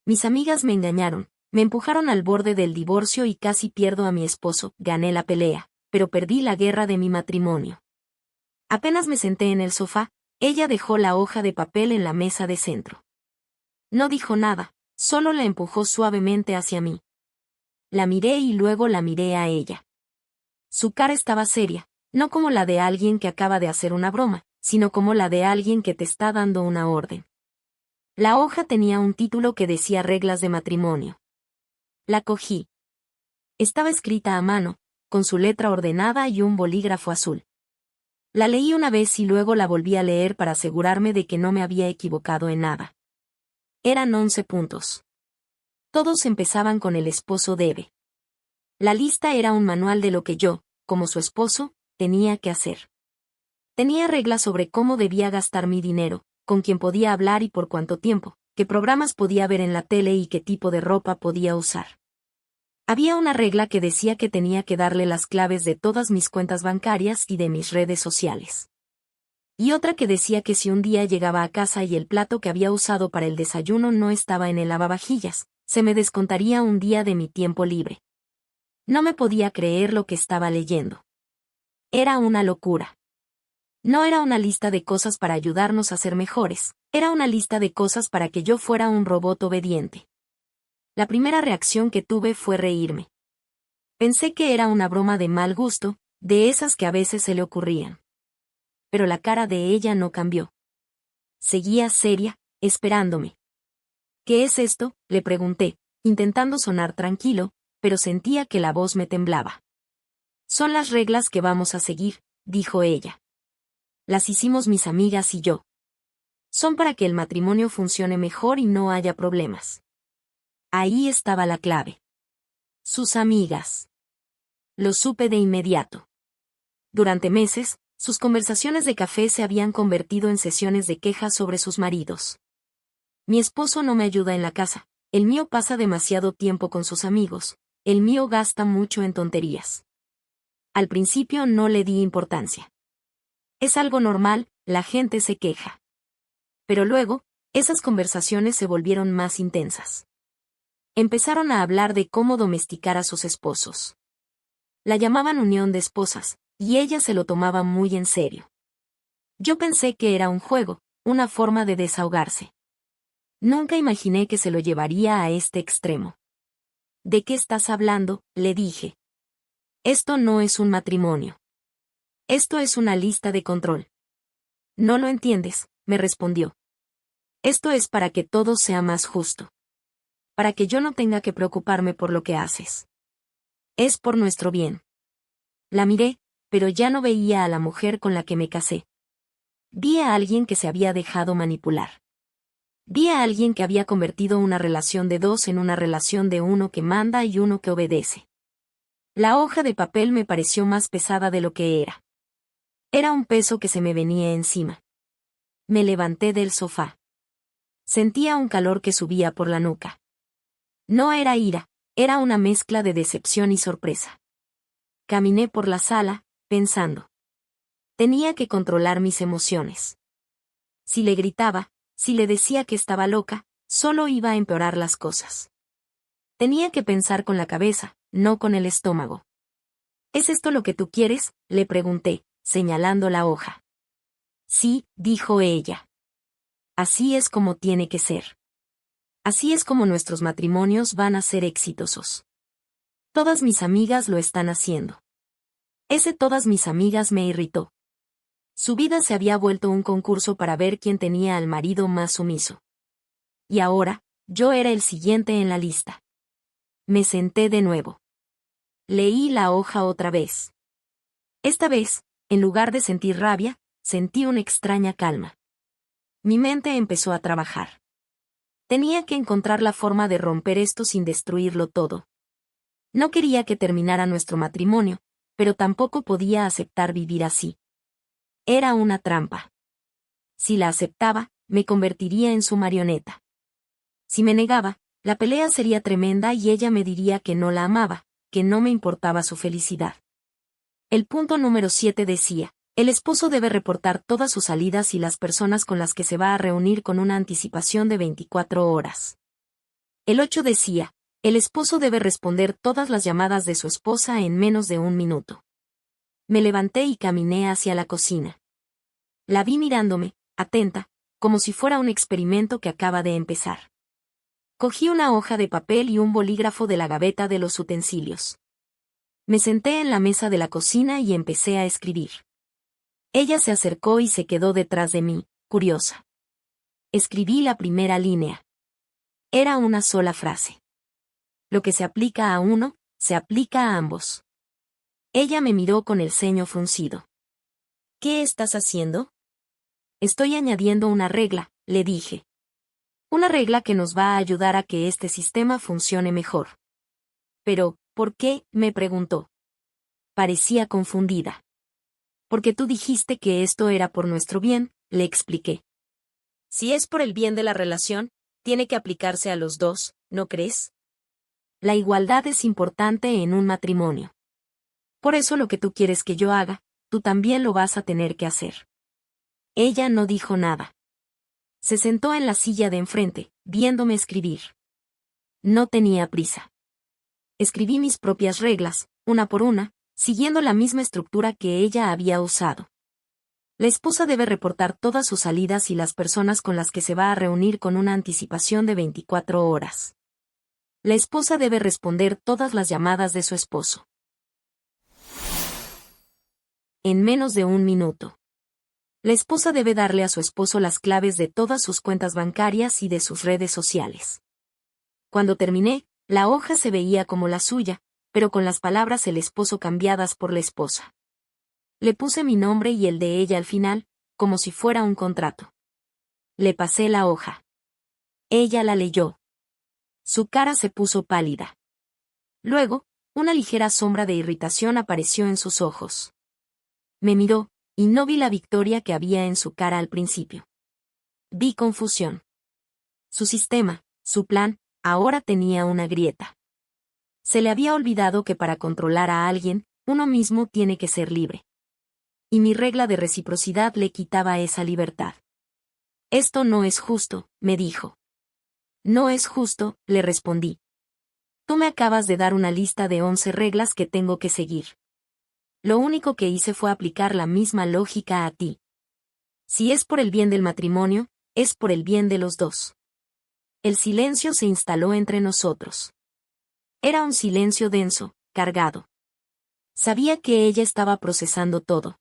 Mis amigas me engañaron, me empujaron al borde del divorcio y casi pierdo a mi esposo. Gané la pelea, pero perdí la guerra de mi matrimonio. Apenas me senté en el sofá, ella dejó la hoja de papel en la mesa de centro. No dijo nada, solo la empujó suavemente hacia mí. La miré y luego la miré a ella. Su cara estaba seria, no como la de alguien que acaba de hacer una broma, sino como la de alguien que te está dando una orden. La hoja tenía un título que decía Reglas de matrimonio. La cogí. Estaba escrita a mano, con su letra ordenada y un bolígrafo azul. La leí una vez y luego la volví a leer para asegurarme de que no me había equivocado en nada. Eran 11 puntos. Todos empezaban con el esposo debe. La lista era un manual de lo que yo, como su esposo, tenía que hacer. Tenía reglas sobre cómo debía gastar mi dinero, con quién podía hablar y por cuánto tiempo, qué programas podía ver en la tele y qué tipo de ropa podía usar. Había una regla que decía que tenía que darle las claves de todas mis cuentas bancarias y de mis redes sociales. Y otra que decía que si un día llegaba a casa y el plato que había usado para el desayuno no estaba en el lavavajillas, se me descontaría un día de mi tiempo libre. No me podía creer lo que estaba leyendo. Era una locura. No era una lista de cosas para ayudarnos a ser mejores, era una lista de cosas para que yo fuera un robot obediente. La primera reacción que tuve fue reírme. Pensé que era una broma de mal gusto, de esas que a veces se le ocurrían. Pero la cara de ella no cambió. Seguía seria, esperándome. ¿Qué es esto?, le pregunté, intentando sonar tranquilo, pero sentía que la voz me temblaba. Son las reglas que vamos a seguir, dijo ella. Las hicimos mis amigas y yo. Son para que el matrimonio funcione mejor y no haya problemas. Ahí estaba la clave. Sus amigas. Lo supe de inmediato. Durante meses, sus conversaciones de café se habían convertido en sesiones de quejas sobre sus maridos. Mi esposo no me ayuda en la casa, el mío pasa demasiado tiempo con sus amigos, el mío gasta mucho en tonterías. Al principio no le di importancia. Es algo normal, la gente se queja. Pero luego, esas conversaciones se volvieron más intensas. Empezaron a hablar de cómo domesticar a sus esposos. La llamaban unión de esposas, y ella se lo tomaba muy en serio. Yo pensé que era un juego, una forma de desahogarse. Nunca imaginé que se lo llevaría a este extremo. ¿De qué estás hablando?, le dije. Esto no es un matrimonio. Esto es una lista de control. No lo entiendes, me respondió. Esto es para que todo sea más justo. Para que yo no tenga que preocuparme por lo que haces. Es por nuestro bien. La miré, pero ya no veía a la mujer con la que me casé. Vi a alguien que se había dejado manipular. Vi a alguien que había convertido una relación de dos en una relación de uno que manda y uno que obedece. La hoja de papel me pareció más pesada de lo que era. Era un peso que se me venía encima. Me levanté del sofá. Sentía un calor que subía por la nuca. No era ira, era una mezcla de decepción y sorpresa. Caminé por la sala, pensando. Tenía que controlar mis emociones. Si le gritaba, si le decía que estaba loca, solo iba a empeorar las cosas. Tenía que pensar con la cabeza, no con el estómago. ¿Es esto lo que tú quieres?, le pregunté, señalando la hoja. Sí, dijo ella. Así es como tiene que ser. Así es como nuestros matrimonios van a ser exitosos. Todas mis amigas lo están haciendo. Ese todas mis amigas me irritó. Su vida se había vuelto un concurso para ver quién tenía al marido más sumiso. Y ahora, yo era el siguiente en la lista. Me senté de nuevo. Leí la hoja otra vez. Esta vez, en lugar de sentir rabia, sentí una extraña calma. Mi mente empezó a trabajar. Tenía que encontrar la forma de romper esto sin destruirlo todo. No quería que terminara nuestro matrimonio, pero tampoco podía aceptar vivir así. Era una trampa. Si la aceptaba, me convertiría en su marioneta. Si me negaba, la pelea sería tremenda y ella me diría que no la amaba, que no me importaba su felicidad. El punto número 7 decía, el esposo debe reportar todas sus salidas y las personas con las que se va a reunir con una anticipación de 24 horas. El 8 decía, el esposo debe responder todas las llamadas de su esposa en menos de 1 minuto. Me levanté y caminé hacia la cocina. La vi mirándome, atenta, como si fuera un experimento que acaba de empezar. Cogí una hoja de papel y un bolígrafo de la gaveta de los utensilios. Me senté en la mesa de la cocina y empecé a escribir. Ella se acercó y se quedó detrás de mí, curiosa. Escribí la primera línea. Era una sola frase. Lo que se aplica a uno, se aplica a ambos. Ella me miró con el ceño fruncido. ¿Qué estás haciendo? Estoy añadiendo una regla, le dije. Una regla que nos va a ayudar a que este sistema funcione mejor. Pero, ¿por qué?, me preguntó. Parecía confundida. Porque tú dijiste que esto era por nuestro bien, le expliqué. Si es por el bien de la relación, tiene que aplicarse a los dos, ¿no crees? La igualdad es importante en un matrimonio. Por eso lo que tú quieres que yo haga, tú también lo vas a tener que hacer. Ella no dijo nada. Se sentó en la silla de enfrente, viéndome escribir. No tenía prisa. Escribí mis propias reglas, una por una, siguiendo la misma estructura que ella había usado. La esposa debe reportar todas sus salidas y las personas con las que se va a reunir con una anticipación de 24 horas. La esposa debe responder todas las llamadas de su esposo. En menos de 1 minuto. La esposa debe darle a su esposo las claves de todas sus cuentas bancarias y de sus redes sociales. Cuando terminé, la hoja se veía como la suya, pero con las palabras el esposo cambiadas por la esposa. Le puse mi nombre y el de ella al final, como si fuera un contrato. Le pasé la hoja. Ella la leyó. Su cara se puso pálida. Luego, una ligera sombra de irritación apareció en sus ojos. Me miró, y no vi la victoria que había en su cara al principio. Vi confusión. Su sistema, su plan, ahora tenía una grieta. Se le había olvidado que para controlar a alguien, uno mismo tiene que ser libre. Y mi regla de reciprocidad le quitaba esa libertad. Esto no es justo, me dijo. No es justo, le respondí. Tú me acabas de dar una lista de 11 reglas que tengo que seguir. Lo único que hice fue aplicar la misma lógica a ti. Si es por el bien del matrimonio, es por el bien de los dos. El silencio se instaló entre nosotros. Era un silencio denso, cargado. Sabía que ella estaba procesando todo.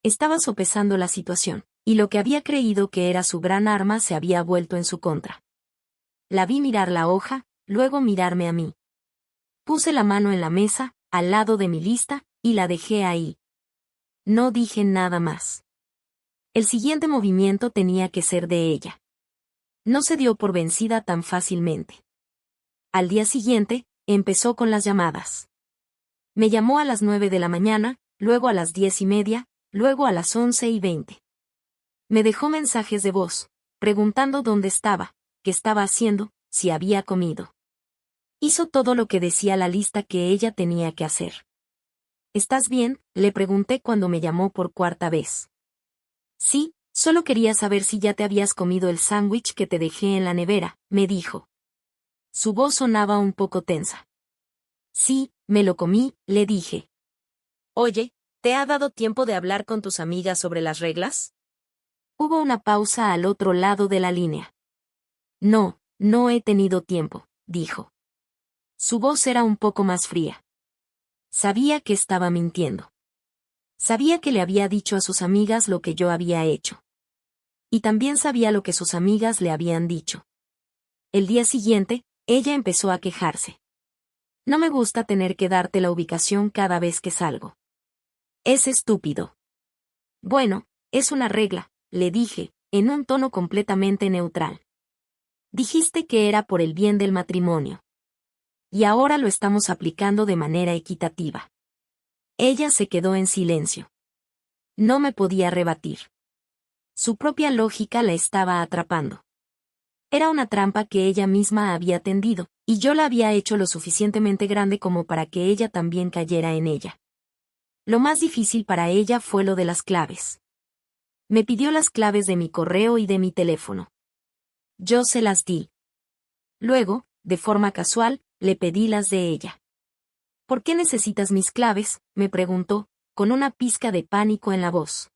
Estaba sopesando la situación, y lo que había creído que era su gran arma se había vuelto en su contra. La vi mirar la hoja, luego mirarme a mí. Puse la mano en la mesa, al lado de mi lista, y la dejé ahí. No dije nada más. El siguiente movimiento tenía que ser de ella. No se dio por vencida tan fácilmente. Al día siguiente, empezó con las llamadas. Me llamó a las 9 de la mañana, luego a las 10:30, luego a las 11:20. Me dejó mensajes de voz, preguntando dónde estaba, qué estaba haciendo, si había comido. Hizo todo lo que decía la lista que ella tenía que hacer. ¿Estás bien?, le pregunté cuando me llamó por cuarta vez. Sí, solo quería saber si ya te habías comido el sándwich que te dejé en la nevera, me dijo. Su voz sonaba un poco tensa. Sí, me lo comí, le dije. Oye, ¿te ha dado tiempo de hablar con tus amigas sobre las reglas? Hubo una pausa al otro lado de la línea. No, no he tenido tiempo, dijo. Su voz era un poco más fría. Sabía que estaba mintiendo. Sabía que le había dicho a sus amigas lo que yo había hecho. Y también sabía lo que sus amigas le habían dicho. El día siguiente, ella empezó a quejarse. No me gusta tener que darte la ubicación cada vez que salgo. Es estúpido. Bueno, es una regla, le dije, en un tono completamente neutral. Dijiste que era por el bien del matrimonio. Y ahora lo estamos aplicando de manera equitativa. Ella se quedó en silencio. No me podía rebatir. Su propia lógica la estaba atrapando. Era una trampa que ella misma había tendido, y yo la había hecho lo suficientemente grande como para que ella también cayera en ella. Lo más difícil para ella fue lo de las claves. Me pidió las claves de mi correo y de mi teléfono. Yo se las di. Luego, de forma casual, le pedí las de ella. ¿Por qué necesitas mis claves?, me preguntó, con una pizca de pánico en la voz.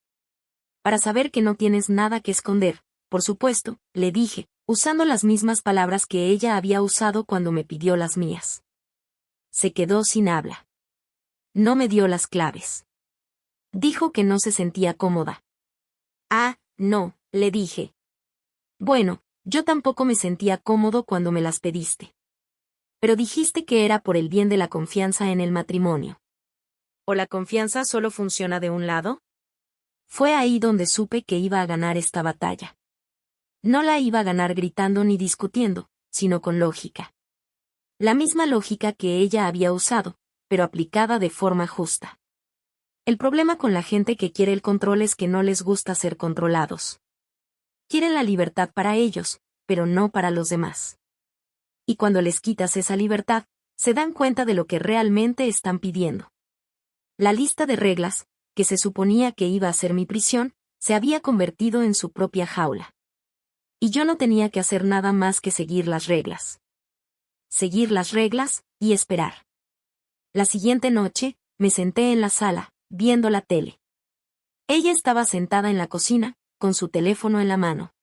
Para saber que no tienes nada que esconder, por supuesto, le dije, usando las mismas palabras que ella había usado cuando me pidió las mías. Se quedó sin habla. No me dio las claves. Dijo que no se sentía cómoda. Ah, no, le dije. Bueno, yo tampoco me sentía cómodo cuando me las pediste. Pero dijiste que era por el bien de la confianza en el matrimonio. ¿O la confianza solo funciona de un lado? Fue ahí donde supe que iba a ganar esta batalla. No la iba a ganar gritando ni discutiendo, sino con lógica. La misma lógica que ella había usado, pero aplicada de forma justa. El problema con la gente que quiere el control es que no les gusta ser controlados. Quieren la libertad para ellos, pero no para los demás. Y cuando les quitas esa libertad, se dan cuenta de lo que realmente están pidiendo. La lista de reglas, que se suponía que iba a ser mi prisión, se había convertido en su propia jaula. Y yo no tenía que hacer nada más que seguir las reglas. Seguir las reglas, y esperar. La siguiente noche, me senté en la sala, viendo la tele. Ella estaba sentada en la cocina, con su teléfono en la mano.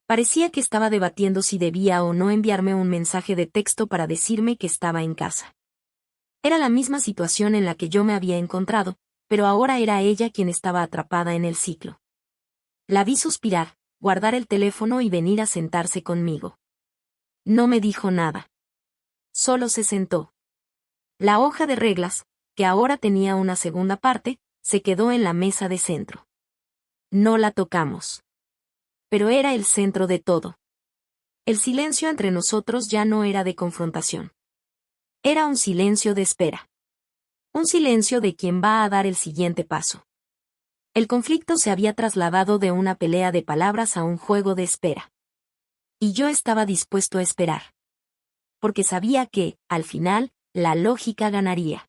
Parecía que estaba debatiendo si debía o no enviarme un mensaje de texto para decirme que estaba en casa. Era la misma situación en la que yo me había encontrado, pero ahora era ella quien estaba atrapada en el ciclo. La vi suspirar, guardar el teléfono y venir a sentarse conmigo. No me dijo nada. Solo se sentó. La hoja de reglas, que ahora tenía una segunda parte, se quedó en la mesa de centro. No la tocamos. Pero era el centro de todo. El silencio entre nosotros ya no era de confrontación. Era un silencio de espera. Un silencio de quien va a dar el siguiente paso. El conflicto se había trasladado de una pelea de palabras a un juego de espera. Y yo estaba dispuesto a esperar. Porque sabía que, al final, la lógica ganaría.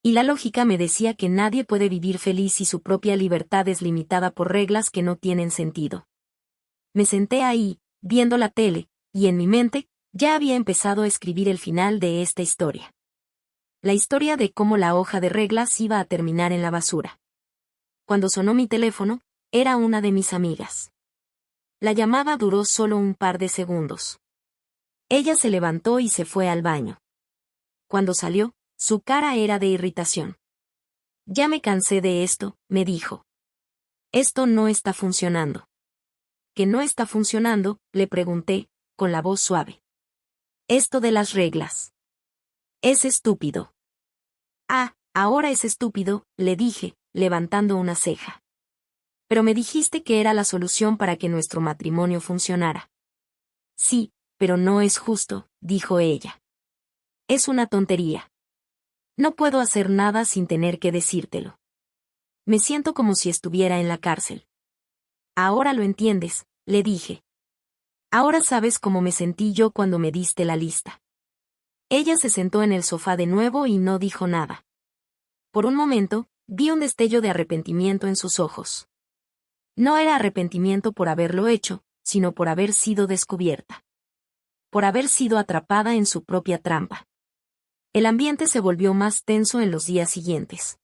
Y la lógica me decía que nadie puede vivir feliz si su propia libertad es limitada por reglas que no tienen sentido. Me senté ahí, viendo la tele, y en mi mente, ya había empezado a escribir el final de esta historia. La historia de cómo la hoja de reglas iba a terminar en la basura. Cuando sonó mi teléfono, era una de mis amigas. La llamada duró solo un par de segundos. Ella se levantó y se fue al baño. Cuando salió, su cara era de irritación. Ya me cansé de esto, me dijo. Esto no está funcionando. ¿Qué no está funcionando?, le pregunté, con la voz suave. Esto de las reglas. Es estúpido. Ah, ahora es estúpido, le dije, levantando una ceja. Pero me dijiste que era la solución para que nuestro matrimonio funcionara. Sí, pero no es justo, dijo ella. Es una tontería. No puedo hacer nada sin tener que decírtelo. Me siento como si estuviera en la cárcel. Ahora lo entiendes, le dije. Ahora sabes cómo me sentí yo cuando me diste la lista. Ella se sentó en el sofá de nuevo y no dijo nada. Por un momento, vi un destello de arrepentimiento en sus ojos. No era arrepentimiento por haberlo hecho, sino por haber sido descubierta. Por haber sido atrapada en su propia trampa. El ambiente se volvió más tenso en los días siguientes.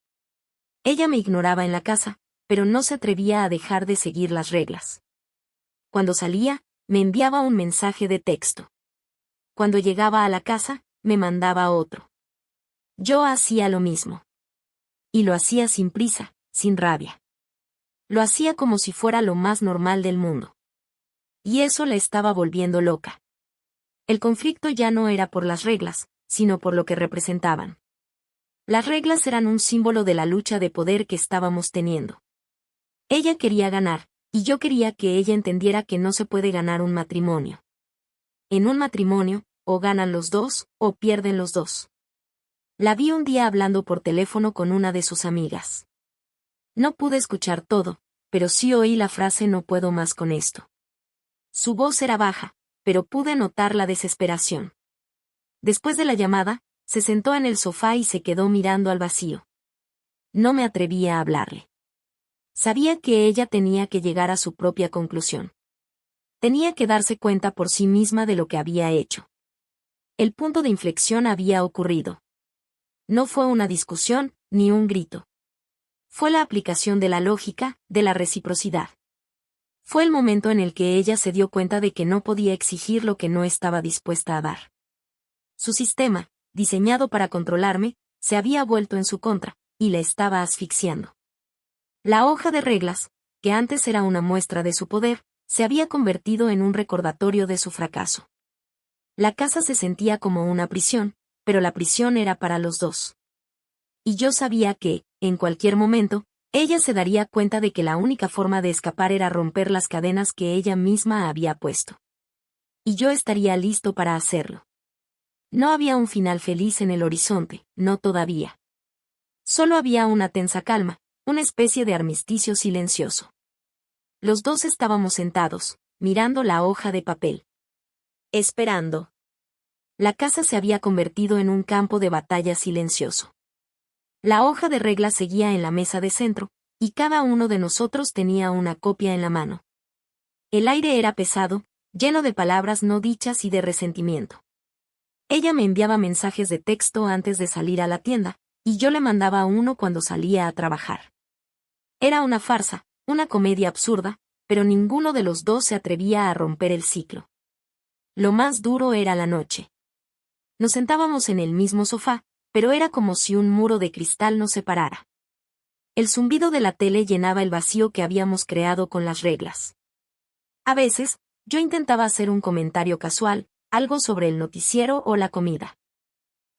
Ella me ignoraba en la casa, pero no se atrevía a dejar de seguir las reglas. Cuando salía, me enviaba un mensaje de texto. Cuando llegaba a la casa, me mandaba otro. Yo hacía lo mismo. Y lo hacía sin prisa, sin rabia. Lo hacía como si fuera lo más normal del mundo. Y eso la estaba volviendo loca. El conflicto ya no era por las reglas, sino por lo que representaban. Las reglas eran un símbolo de la lucha de poder que estábamos teniendo. Ella quería ganar, y yo quería que ella entendiera que no se puede ganar un matrimonio. En un matrimonio, o ganan los dos, o pierden los dos. La vi un día hablando por teléfono con una de sus amigas. No pude escuchar todo, pero sí oí la frase "no puedo más con esto". Su voz era baja, pero pude notar la desesperación. Después de la llamada, se sentó en el sofá y se quedó mirando al vacío. No me atrevía a hablarle. Sabía que ella tenía que llegar a su propia conclusión. Tenía que darse cuenta por sí misma de lo que había hecho. El punto de inflexión había ocurrido. No fue una discusión, ni un grito. Fue la aplicación de la lógica, de la reciprocidad. Fue el momento en el que ella se dio cuenta de que no podía exigir lo que no estaba dispuesta a dar. Su sistema, diseñado para controlarme, se había vuelto en su contra, y la estaba asfixiando. La hoja de reglas, que antes era una muestra de su poder, se había convertido en un recordatorio de su fracaso. La casa se sentía como una prisión, pero la prisión era para los dos. Y yo sabía que, en cualquier momento, ella se daría cuenta de que la única forma de escapar era romper las cadenas que ella misma había puesto. Y yo estaría listo para hacerlo. No había un final feliz en el horizonte, no todavía. Solo había una tensa calma, una especie de armisticio silencioso. Los dos estábamos sentados, mirando la hoja de papel. Esperando. La casa se había convertido en un campo de batalla silencioso. La hoja de reglas seguía en la mesa de centro, y cada uno de nosotros tenía una copia en la mano. El aire era pesado, lleno de palabras no dichas y de resentimiento. Ella me enviaba mensajes de texto antes de salir a la tienda, y yo le mandaba uno cuando salía a trabajar. Era una farsa, una comedia absurda, pero ninguno de los dos se atrevía a romper el ciclo. Lo más duro era la noche. Nos sentábamos en el mismo sofá, pero era como si un muro de cristal nos separara. El zumbido de la tele llenaba el vacío que habíamos creado con las reglas. A veces, yo intentaba hacer un comentario casual, algo sobre el noticiero o la comida.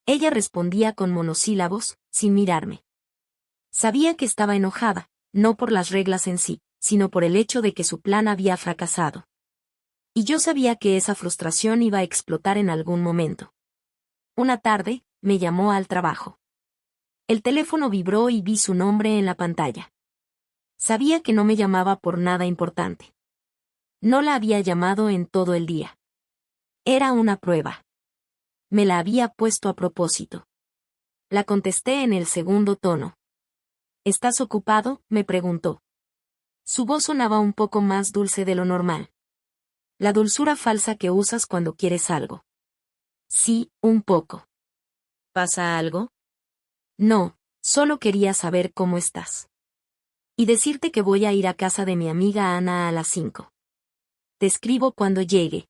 Ella respondía con monosílabos, sin mirarme. Sabía que estaba enojada, no por las reglas en sí, sino por el hecho de que su plan había fracasado. Y yo sabía que esa frustración iba a explotar en algún momento. Una tarde, me llamó al trabajo. El teléfono vibró y vi su nombre en la pantalla. Sabía que no me llamaba por nada importante. No la había llamado en todo el día. Era una prueba. Me la había puesto a propósito. La contesté en el segundo tono. ¿Estás ocupado?, me preguntó. Su voz sonaba un poco más dulce de lo normal. La dulzura falsa que usas cuando quieres algo. Sí, un poco. ¿Pasa algo? No, solo quería saber cómo estás. Y decirte que voy a ir a casa de mi amiga Ana a las 5. Te escribo cuando llegue.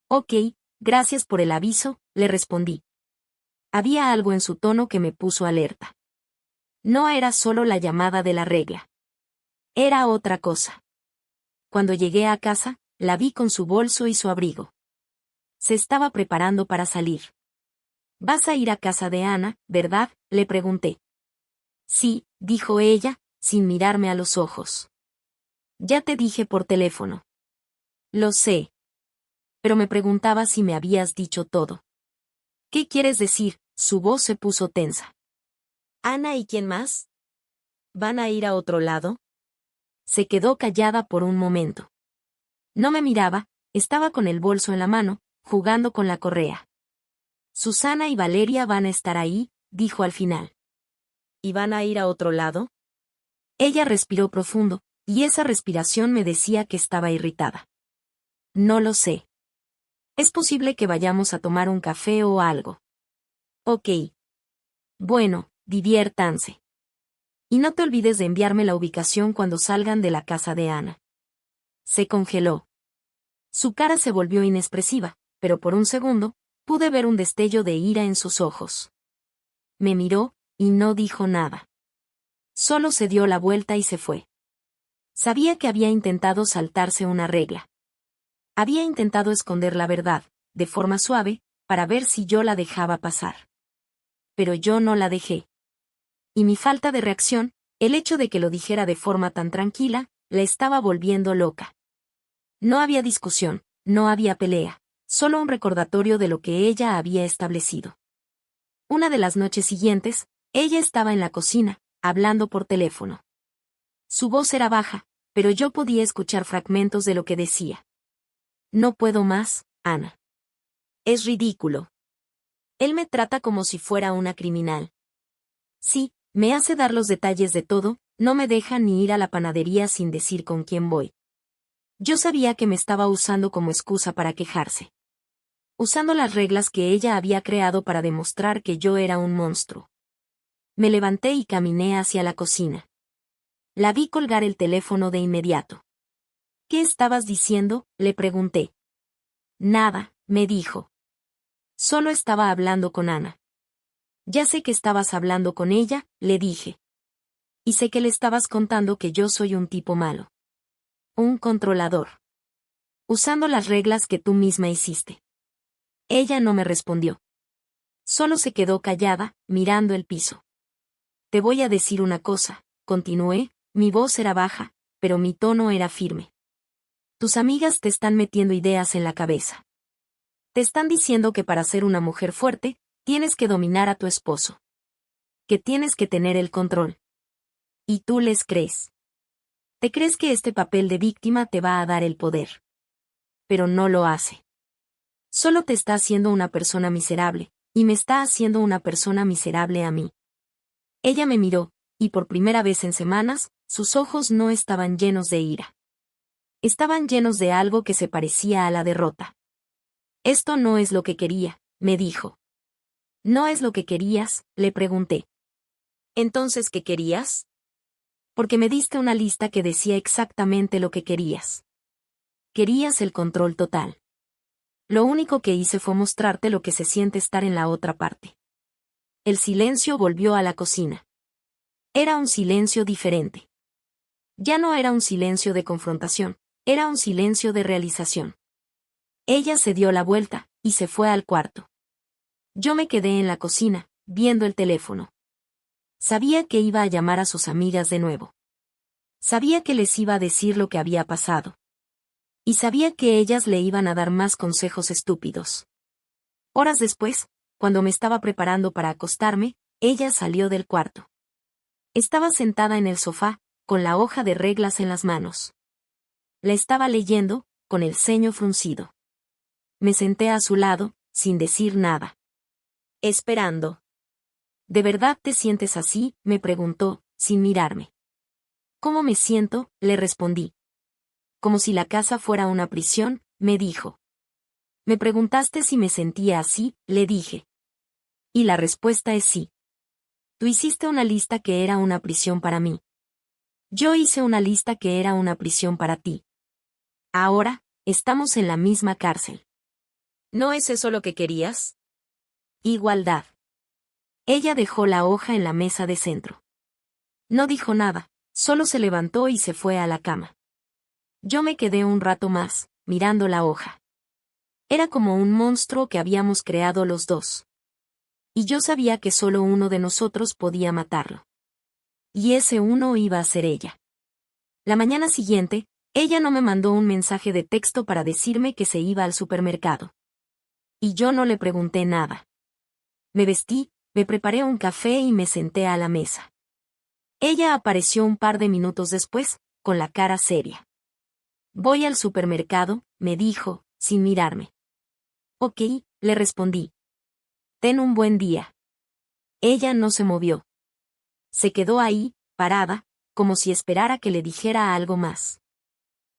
Ok, gracias por el aviso, le respondí. Había algo en su tono que me puso alerta. No era solo la llamada de la regla. Era otra cosa. Cuando llegué a casa, la vi con su bolso y su abrigo. Se estaba preparando para salir. ¿Vas a ir a casa de Ana, verdad?, le pregunté. Sí, dijo ella, sin mirarme a los ojos. Ya te dije por teléfono. Lo sé. Pero me preguntaba si me habías dicho todo. ¿Qué quieres decir? Su voz se puso tensa. ¿Ana y quién más? ¿Van a ir a otro lado? Se quedó callada por un momento. No me miraba, estaba con el bolso en la mano, jugando con la correa. Susana y Valeria van a estar ahí, dijo al final. ¿Y van a ir a otro lado? Ella respiró profundo, y esa respiración me decía que estaba irritada. No lo sé. Es posible que vayamos a tomar un café o algo. Ok. Bueno, diviértanse. Y no te olvides de enviarme la ubicación cuando salgan de la casa de Ana. Se congeló. Su cara se volvió inexpresiva, pero por un segundo, pude ver un destello de ira en sus ojos. Me miró, y no dijo nada. Solo se dio la vuelta y se fue. Sabía que había intentado saltarse una regla. Había intentado esconder la verdad, de forma suave, para ver si yo la dejaba pasar. Pero yo no la dejé. Y mi falta de reacción, el hecho de que lo dijera de forma tan tranquila, la estaba volviendo loca. No había discusión, no había pelea, solo un recordatorio de lo que ella había establecido. Una de las noches siguientes, ella estaba en la cocina, hablando por teléfono. Su voz era baja, pero yo podía escuchar fragmentos de lo que decía. No puedo más, Ana. Es ridículo. Él me trata como si fuera una criminal. Sí, me hace dar los detalles de todo, no me deja ni ir a la panadería sin decir con quién voy. Yo sabía que me estaba usando como excusa para quejarse. usando las reglas que ella había creado para demostrar que yo era un monstruo. Me levanté y caminé hacia la cocina. La vi colgar el teléfono de inmediato. ¿Qué estabas diciendo?, le pregunté. Nada, me dijo. Solo estaba hablando con Ana. Ya sé que estabas hablando con ella, le dije. Y sé que le estabas contando que yo soy un tipo malo. Un controlador. Usando las reglas que tú misma hiciste. Ella no me respondió. Solo se quedó callada, mirando el piso. Te voy a decir una cosa, continué, mi voz era baja, pero mi tono era firme. Tus amigas te están metiendo ideas en la cabeza. Te están diciendo que para ser una mujer fuerte, tienes que dominar a tu esposo. Que tienes que tener el control. Y tú les crees. Te crees que este papel de víctima te va a dar el poder. Pero no lo hace. Solo te está haciendo una persona miserable, y me está haciendo una persona miserable a mí. Ella me miró, y por primera vez en semanas, sus ojos no estaban llenos de ira. Estaban llenos de algo que se parecía a la derrota. Esto no es lo que quería, me dijo. ¿No es lo que querías?, le pregunté. ¿Entonces qué querías? Porque me diste una lista que decía exactamente lo que querías. Querías el control total. Lo único que hice fue mostrarte lo que se siente estar en la otra parte. El silencio volvió a la cocina. Era un silencio diferente. Ya no era un silencio de confrontación, era un silencio de realización. Ella se dio la vuelta, y se fue al cuarto. Yo me quedé en la cocina, viendo el teléfono. Sabía que iba a llamar a sus amigas de nuevo. Sabía que les iba a decir lo que había pasado. Y sabía que ellas le iban a dar más consejos estúpidos. Horas después, cuando me estaba preparando para acostarme, ella salió del cuarto. Estaba sentada en el sofá, con la hoja de reglas en las manos. La estaba leyendo, con el ceño fruncido. Me senté a su lado, sin decir nada. Esperando. ¿De verdad te sientes así?, me preguntó, sin mirarme. ¿Cómo me siento?, le respondí. Como si la casa fuera una prisión, me dijo. Me preguntaste si me sentía así, le dije. Y la respuesta es sí. Tú hiciste una lista que era una prisión para mí. Yo hice una lista que era una prisión para ti. Ahora, estamos en la misma cárcel. ¿No es eso lo que querías? Igualdad. Ella dejó la hoja en la mesa de centro. No dijo nada, solo se levantó y se fue a la cama. Yo me quedé un rato más, mirando la hoja. Era como un monstruo que habíamos creado los dos. Y yo sabía que solo uno de nosotros podía matarlo. Y ese uno iba a ser ella. La mañana siguiente, ella no me mandó un mensaje de texto para decirme que se iba al supermercado. Y yo no le pregunté nada. Me vestí, me preparé un café y me senté a la mesa. Ella apareció un par de minutos después, con la cara seria. Voy al supermercado, me dijo, sin mirarme. Ok, le respondí. Ten un buen día. Ella no se movió. Se quedó ahí, parada, como si esperara que le dijera algo más.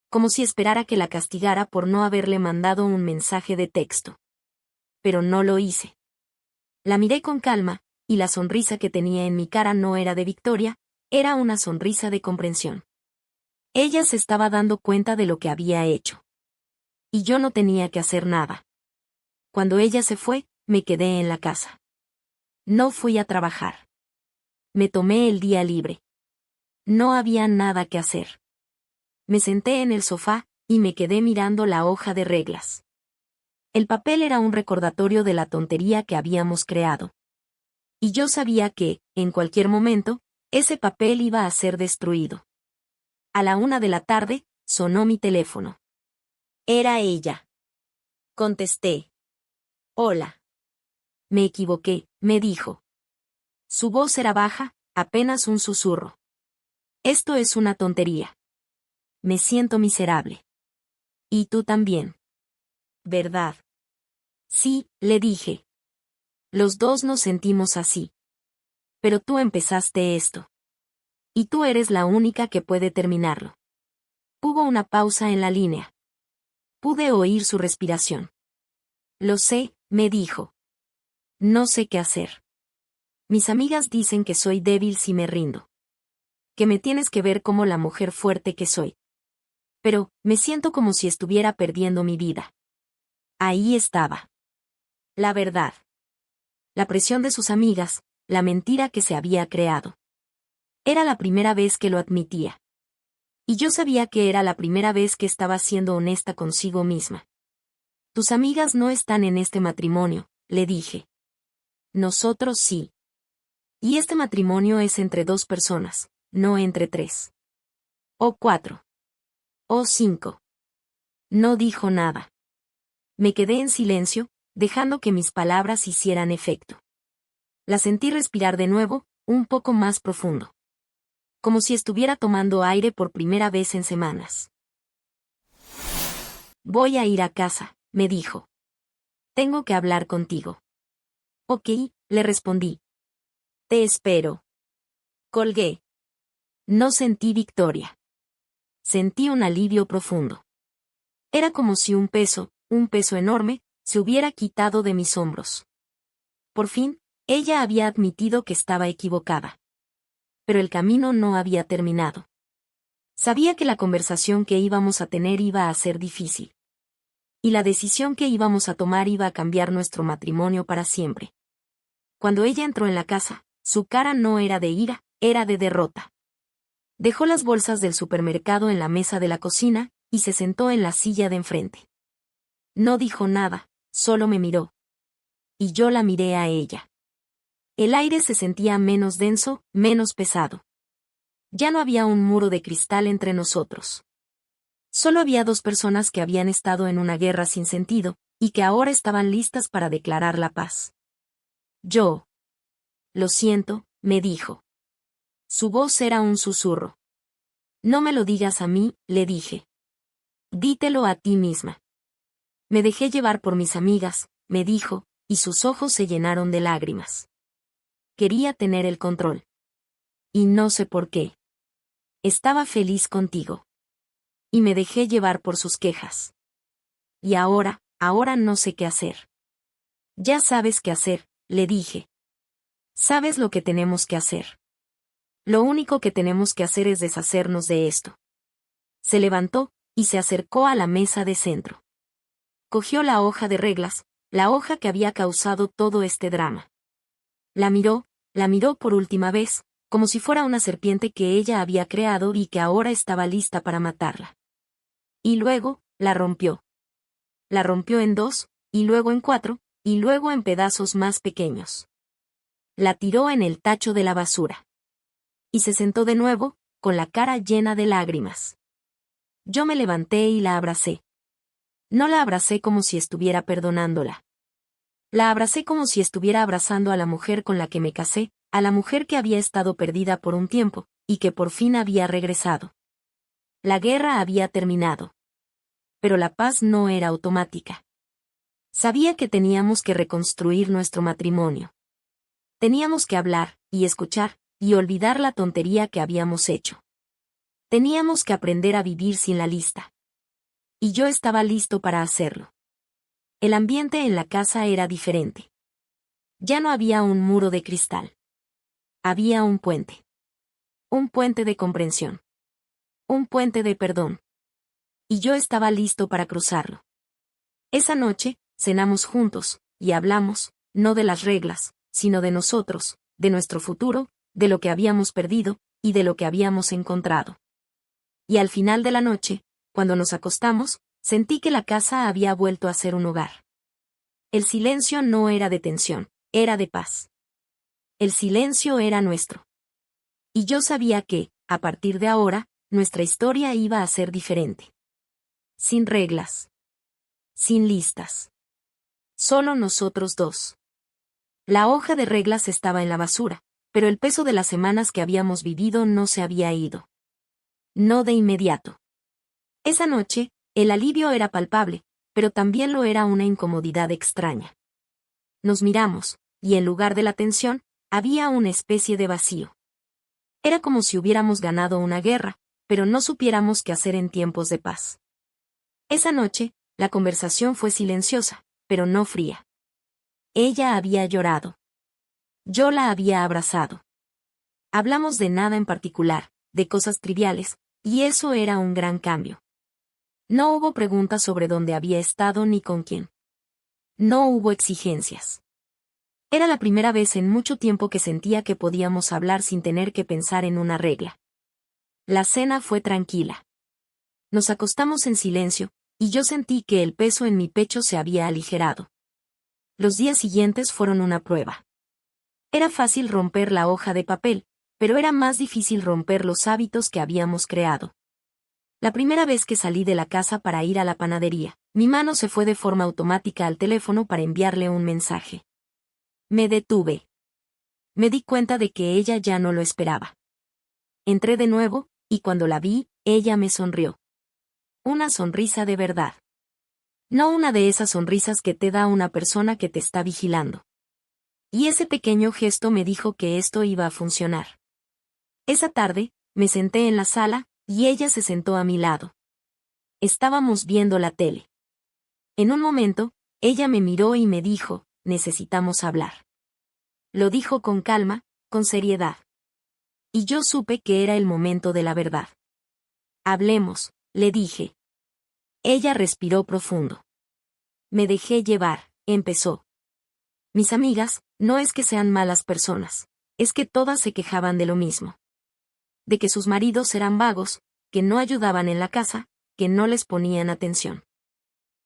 Como si esperara que la castigara por no haberle mandado un mensaje de texto. Pero no lo hice. La miré con calma, y la sonrisa que tenía en mi cara no era de victoria, era una sonrisa de comprensión. Ella se estaba dando cuenta de lo que había hecho. Y yo no tenía que hacer nada. Cuando ella se fue, me quedé en la casa. No fui a trabajar. Me tomé el día libre. No había nada que hacer. Me senté en el sofá, y me quedé mirando la hoja de reglas. El papel era un recordatorio de la tontería que habíamos creado. Y yo sabía que, en cualquier momento, ese papel iba a ser destruido. A la 1 de la tarde, sonó mi teléfono. Era ella. Contesté. Hola. Me equivoqué, me dijo. Su voz era baja, apenas un susurro. Esto es una tontería. Me siento miserable. Y tú también. ¿Verdad? Sí, le dije. Los dos nos sentimos así. Pero tú empezaste esto. Y tú eres la única que puede terminarlo. Hubo una pausa en la línea. Pude oír su respiración. Lo sé, me dijo. No sé qué hacer. Mis amigas dicen que soy débil si me rindo. Que me tienes que ver como la mujer fuerte que soy. Pero, me siento como si estuviera perdiendo mi vida. Ahí estaba. La verdad. La presión de sus amigas, la mentira que se había creado. Era la primera vez que lo admitía. Y yo sabía que era la primera vez que estaba siendo honesta consigo misma. Tus amigas no están en este matrimonio, le dije. Nosotros sí. Y este matrimonio es entre 2 personas, no entre 3. O 4. O 5. No dijo nada. Me quedé en silencio, dejando que mis palabras hicieran efecto. La sentí respirar de nuevo, un poco más profundo. Como si estuviera tomando aire por primera vez en semanas. Voy a ir a casa, me dijo. Tengo que hablar contigo. Ok, le respondí. Te espero. Colgué. No sentí victoria. Sentí un alivio profundo. Era como si un peso enorme, se hubiera quitado de mis hombros. Por fin, ella había admitido que estaba equivocada. Pero el camino no había terminado. Sabía que la conversación que íbamos a tener iba a ser difícil. Y la decisión que íbamos a tomar iba a cambiar nuestro matrimonio para siempre. Cuando ella entró en la casa, su cara no era de ira, era de derrota. Dejó las bolsas del supermercado en la mesa de la cocina, y se sentó en la silla de enfrente. No dijo nada, solo me miró. Y yo la miré a ella. El aire se sentía menos denso, menos pesado. Ya no había un muro de cristal entre nosotros. Solo había 2 personas que habían estado en una guerra sin sentido, y que ahora estaban listas para declarar la paz. Yo. Lo siento, me dijo. Su voz era un susurro. No me lo digas a mí, le dije. Dítelo a ti misma. Me dejé llevar por mis amigas, me dijo, y sus ojos se llenaron de lágrimas. Quería tener el control. Y no sé por qué. Estaba feliz contigo. Y me dejé llevar por sus quejas. Y ahora no sé qué hacer. Ya sabes qué hacer, le dije. Sabes lo que tenemos que hacer. Lo único que tenemos que hacer es deshacernos de esto. Se levantó, y se acercó a la mesa de centro. Cogió la hoja de reglas, la hoja que había causado todo este drama. La miró por última vez, como si fuera una serpiente que ella había creado y que ahora estaba lista para matarla. Y luego, la rompió. La rompió en 2, y luego en 4, y luego en pedazos más pequeños. La tiró en el tacho de la basura. Y se sentó de nuevo, con la cara llena de lágrimas. Yo me levanté y la abracé. No la abracé como si estuviera perdonándola. La abracé como si estuviera abrazando a la mujer con la que me casé, a la mujer que había estado perdida por un tiempo, y que por fin había regresado. La guerra había terminado. Pero la paz no era automática. Sabía que teníamos que reconstruir nuestro matrimonio. Teníamos que hablar, y escuchar, y olvidar la tontería que habíamos hecho. Teníamos que aprender a vivir sin la lista. Y yo estaba listo para hacerlo. El ambiente en la casa era diferente. Ya no había un muro de cristal. Había un puente. Un puente de comprensión. Un puente de perdón. Y yo estaba listo para cruzarlo. Esa noche, cenamos juntos, y hablamos, no de las reglas, sino de nosotros, de nuestro futuro, de lo que habíamos perdido, y de lo que habíamos encontrado. Y al final de la noche, cuando nos acostamos, sentí que la casa había vuelto a ser un hogar. El silencio no era de tensión, era de paz. El silencio era nuestro. Y yo sabía que, a partir de ahora, nuestra historia iba a ser diferente. Sin reglas. Sin listas. Solo nosotros 2. La hoja de reglas estaba en la basura, pero el peso de las semanas que habíamos vivido no se había ido. No de inmediato. Esa noche, el alivio era palpable, pero también lo era una incomodidad extraña. Nos miramos, y en lugar de la tensión, había una especie de vacío. Era como si hubiéramos ganado una guerra, pero no supiéramos qué hacer en tiempos de paz. Esa noche, la conversación fue silenciosa, pero no fría. Ella había llorado. Yo la había abrazado. Hablamos de nada en particular, de cosas triviales, y eso era un gran cambio. No hubo preguntas sobre dónde había estado ni con quién. No hubo exigencias. Era la primera vez en mucho tiempo que sentía que podíamos hablar sin tener que pensar en una regla. La cena fue tranquila. Nos acostamos en silencio, y yo sentí que el peso en mi pecho se había aligerado. Los días siguientes fueron una prueba. Era fácil romper la hoja de papel, pero era más difícil romper los hábitos que habíamos creado. La primera vez que salí de la casa para ir a la panadería, mi mano se fue de forma automática al teléfono para enviarle un mensaje. Me detuve. Me di cuenta de que ella ya no lo esperaba. Entré de nuevo, y cuando la vi, ella me sonrió. Una sonrisa de verdad. No una de esas sonrisas que te da una persona que te está vigilando. Y ese pequeño gesto me dijo que esto iba a funcionar. Esa tarde, me senté en la sala, y ella se sentó a mi lado. Estábamos viendo la tele. En un momento, ella me miró y me dijo, necesitamos hablar. Lo dijo con calma, con seriedad. Y yo supe que era el momento de la verdad. Hablemos, le dije. Ella respiró profundo. Me dejé llevar, empezó. Mis amigas, no es que sean malas personas, es que todas se quejaban de lo mismo. De que sus maridos eran vagos, que no ayudaban en la casa, que no les ponían atención.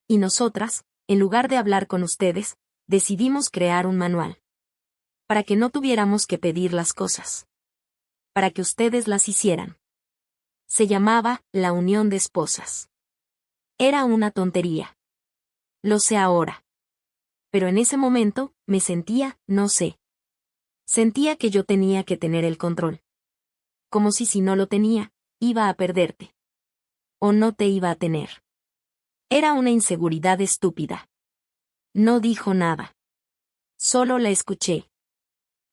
Y nosotras, en lugar de hablar con ustedes, decidimos crear un manual. Para que no tuviéramos que pedir las cosas. Para que ustedes las hicieran. Se llamaba La Unión de Esposas. Era una tontería. Lo sé ahora. Pero en ese momento, me sentía, no sé. Sentía que yo tenía que tener el control. Como si no lo tenía, iba a perderte. O no te iba a tener. Era una inseguridad estúpida. No dijo nada. Solo la escuché.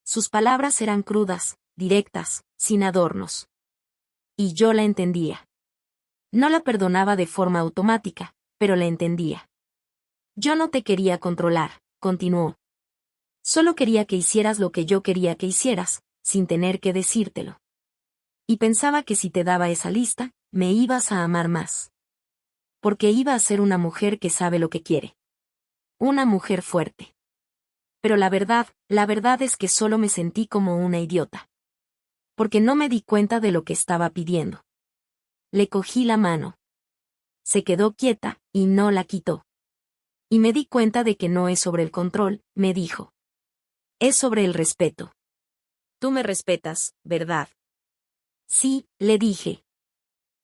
Sus palabras eran crudas, directas, sin adornos. Y yo la entendía. No la perdonaba de forma automática, pero la entendía. Yo no te quería controlar, continuó. Solo quería que hicieras lo que yo quería que hicieras, sin tener que decírtelo. Y pensaba que si te daba esa lista, me ibas a amar más. Porque iba a ser una mujer que sabe lo que quiere. Una mujer fuerte. Pero la verdad es que solo me sentí como una idiota. Porque no me di cuenta de lo que estaba pidiendo. Le cogí la mano. Se quedó quieta, y no la quitó. Y me di cuenta de que no es sobre el control, me dijo. Es sobre el respeto. Tú me respetas, ¿verdad? Sí, le dije.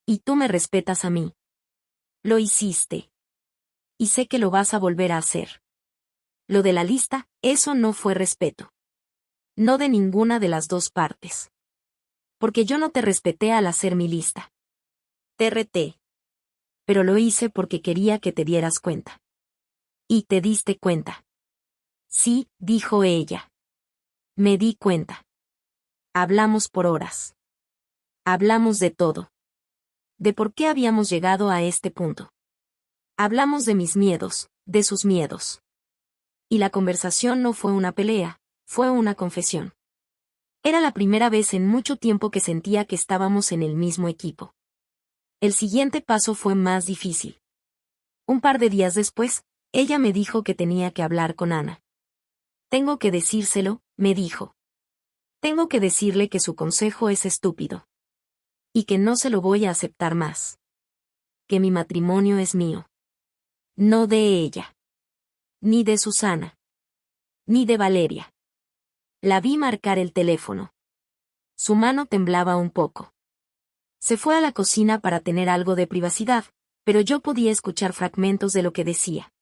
Y tú me respetas a mí. Lo hiciste. Y sé que lo vas a volver a hacer. Lo de la lista, eso no fue respeto. No de ninguna de las dos partes. Porque yo no te respeté al hacer mi lista. Te reté. Pero lo hice porque quería que te dieras cuenta. Y te diste cuenta. Sí, dijo ella. Me di cuenta. Hablamos por horas. Hablamos de todo. De por qué habíamos llegado a este punto. Hablamos de mis miedos, de sus miedos. Y la conversación no fue una pelea, fue una confesión. Era la primera vez en mucho tiempo que sentía que estábamos en el mismo equipo. El siguiente paso fue más difícil. Un par de días después, ella me dijo que tenía que hablar con Ana. Tengo que decírselo, me dijo. Tengo que decirle que su consejo es estúpido. Y que no se lo voy a aceptar más. Que mi matrimonio es mío. No de ella. Ni de Susana. Ni de Valeria. La vi marcar el teléfono. Su mano temblaba un poco. Se fue a la cocina para tener algo de privacidad, pero yo podía escuchar fragmentos de lo que decía.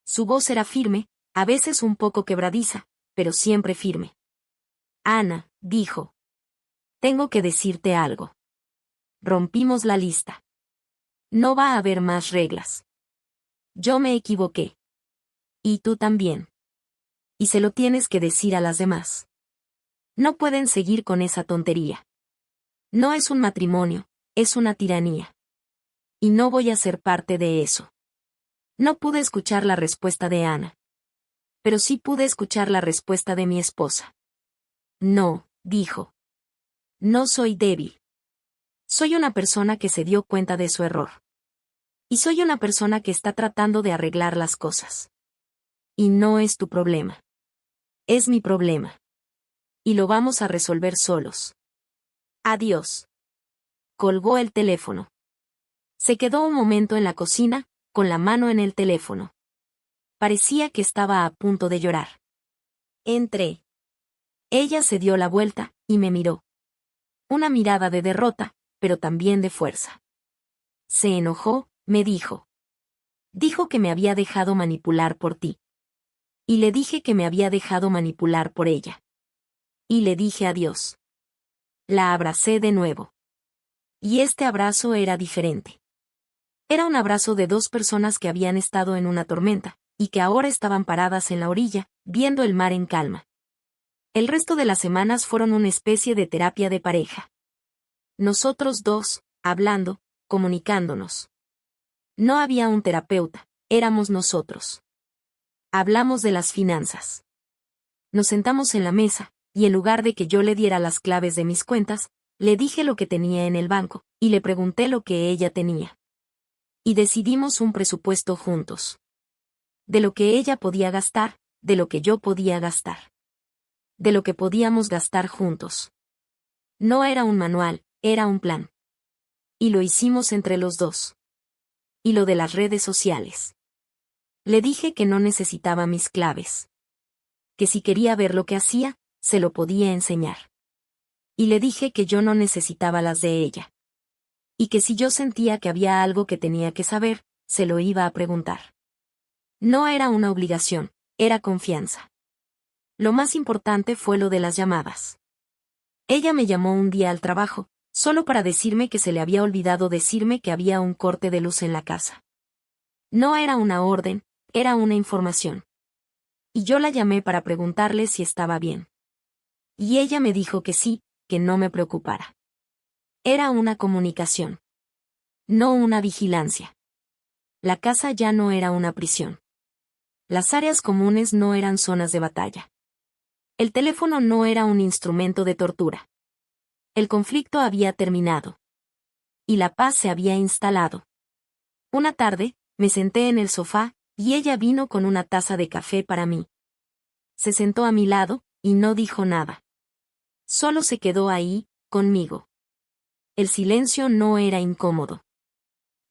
Su voz era firme, a veces un poco quebradiza, pero siempre firme. Ana, dijo. Tengo que decirte algo. Rompimos la lista. No va a haber más reglas. Yo me equivoqué. Y tú también. Y se lo tienes que decir a las demás. No pueden seguir con esa tontería. No es un matrimonio, es una tiranía. Y no voy a ser parte de eso. No pude escuchar la respuesta de Ana. Pero sí pude escuchar la respuesta de mi esposa. No, dijo. No soy débil. Soy una persona que se dio cuenta de su error. Y soy una persona que está tratando de arreglar las cosas. Y no es tu problema. Es mi problema. Y lo vamos a resolver solos. Adiós. Colgó el teléfono. Se quedó un momento en la cocina, con la mano en el teléfono. Parecía que estaba a punto de llorar. Entré. Ella se dio la vuelta, y me miró. Una mirada de derrota, pero también de fuerza. Se enojó, me dijo. Dijo que me había dejado manipular por ti. Y le dije que me había dejado manipular por ella. Y le dije adiós. La abracé de nuevo. Y este abrazo era diferente. Era un abrazo de dos personas que habían estado en una tormenta, y que ahora estaban paradas en la orilla, viendo el mar en calma. El resto de las semanas fueron una especie de terapia de pareja. Nosotros dos, hablando, comunicándonos. No había un terapeuta, éramos nosotros. Hablamos de las finanzas. Nos sentamos en la mesa, y en lugar de que yo le diera las claves de mis cuentas, le dije lo que tenía en el banco, y le pregunté lo que ella tenía. Y decidimos un presupuesto juntos. De lo que ella podía gastar, de lo que yo podía gastar. De lo que podíamos gastar juntos. No era un manual, era un plan. Y lo hicimos entre los dos. Y lo de las redes sociales. Le dije que no necesitaba mis claves. Que si quería ver lo que hacía, se lo podía enseñar. Y le dije que yo no necesitaba las de ella. Y que si yo sentía que había algo que tenía que saber, se lo iba a preguntar. No era una obligación, era confianza. Lo más importante fue lo de las llamadas. Ella me llamó un día al trabajo, solo para decirme que se le había olvidado decirme que había un corte de luz en la casa. No era una orden, era una información. Y yo la llamé para preguntarle si estaba bien. Y ella me dijo que sí, que no me preocupara. Era una comunicación. No una vigilancia. La casa ya no era una prisión. Las áreas comunes no eran zonas de batalla. El teléfono no era un instrumento de tortura. El conflicto había terminado. Y la paz se había instalado. Una tarde, me senté en el sofá, y ella vino con una taza de café para mí. Se sentó a mi lado, y no dijo nada. Solo se quedó ahí, conmigo. El silencio no era incómodo.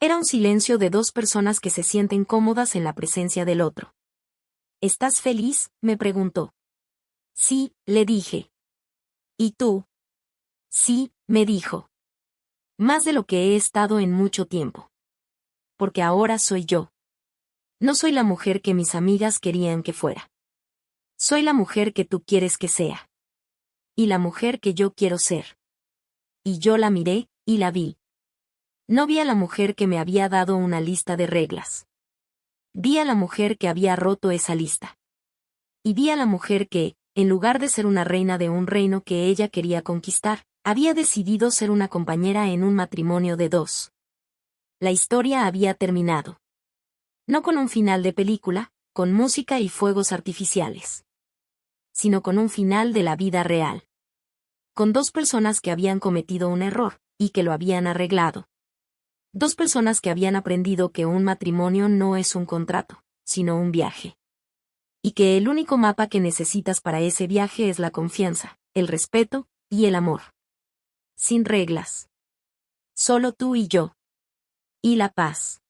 Era un silencio de dos personas que se sienten cómodas en la presencia del otro. ¿Estás feliz?, me preguntó. Sí, le dije. ¿Y tú? Sí, me dijo. Más de lo que he estado en mucho tiempo. Porque ahora soy yo. No soy la mujer que mis amigas querían que fuera. Soy la mujer que tú quieres que sea. Y la mujer que yo quiero ser. Y yo la miré, y la vi. No vi a la mujer que me había dado una lista de reglas. Vi a la mujer que había roto esa lista. Y vi a la mujer que, en lugar de ser una reina de un reino que ella quería conquistar, había decidido ser una compañera en un matrimonio de dos. La historia había terminado. No con un final de película, con música y fuegos artificiales. Sino con un final de la vida real. Con dos personas que habían cometido un error, y que lo habían arreglado. Dos personas que habían aprendido que un matrimonio no es un contrato, sino un viaje. Y que el único mapa que necesitas para ese viaje es la confianza, el respeto, y el amor. Sin reglas. Solo tú y yo. Y la paz.